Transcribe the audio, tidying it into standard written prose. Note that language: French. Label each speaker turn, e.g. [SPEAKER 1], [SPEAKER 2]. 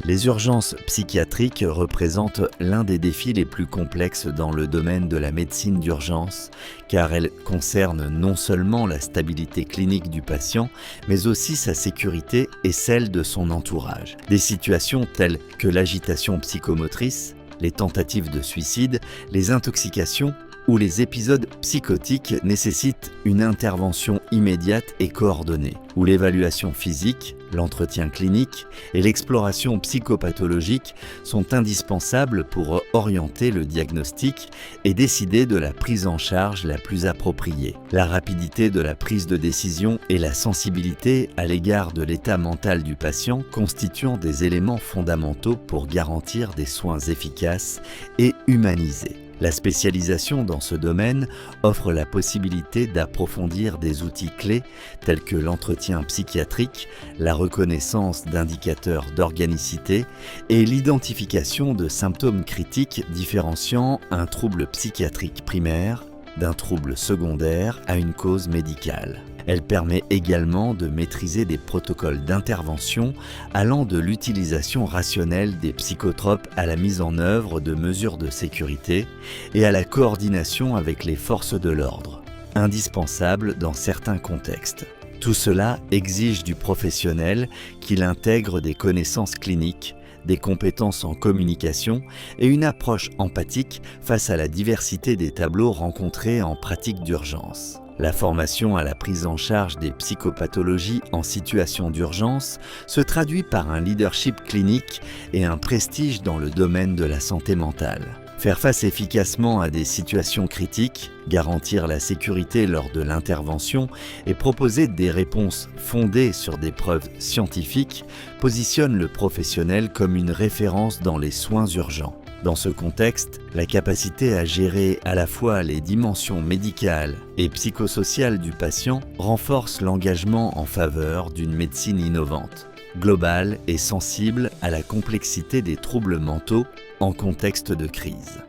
[SPEAKER 1] Les urgences psychiatriques représentent l'un des défis les plus complexes dans le domaine de la médecine d'urgence, car elles concernent non seulement la stabilité clinique du patient, mais aussi sa sécurité et celle de son entourage. Des situations telles que l'agitation psychomotrice, les tentatives de suicide, les intoxications ou les épisodes psychotiques nécessitent une intervention immédiate et coordonnée, où l'évaluation physique, l'entretien clinique et l'exploration psychopathologique sont indispensables pour orienter le diagnostic et décider de la prise en charge la plus appropriée. La rapidité de la prise de décision et la sensibilité à l'égard de l'état mental du patient constituant des éléments fondamentaux pour garantir des soins efficaces et humanisés. La spécialisation dans ce domaine offre la possibilité d'approfondir des outils clés tels que l'entretien psychiatrique, la reconnaissance d'indicateurs d'organicité et l'identification de symptômes critiques différenciant un trouble psychiatrique primaire d'un trouble secondaire à une cause médicale. Elle permet également de maîtriser des protocoles d'intervention allant de l'utilisation rationnelle des psychotropes à la mise en œuvre de mesures de sécurité et à la coordination avec les forces de l'ordre, indispensable dans certains contextes. Tout cela exige du professionnel qu'il intègre des connaissances cliniques, des compétences en communication et une approche empathique face à la diversité des tableaux rencontrés en pratique d'urgence. La formation à la prise en charge des psychopathologies en situation d'urgence se traduit par un leadership clinique et un prestige dans le domaine de la santé mentale. Faire face efficacement à des situations critiques, garantir la sécurité lors de l'intervention et proposer des réponses fondées sur des preuves scientifiques positionne le professionnel comme une référence dans les soins urgents. Dans ce contexte, la capacité à gérer à la fois les dimensions médicales et psychosociales du patient renforce l'engagement en faveur d'une médecine innovante, globale et sensible à la complexité des troubles mentaux en contexte de crise.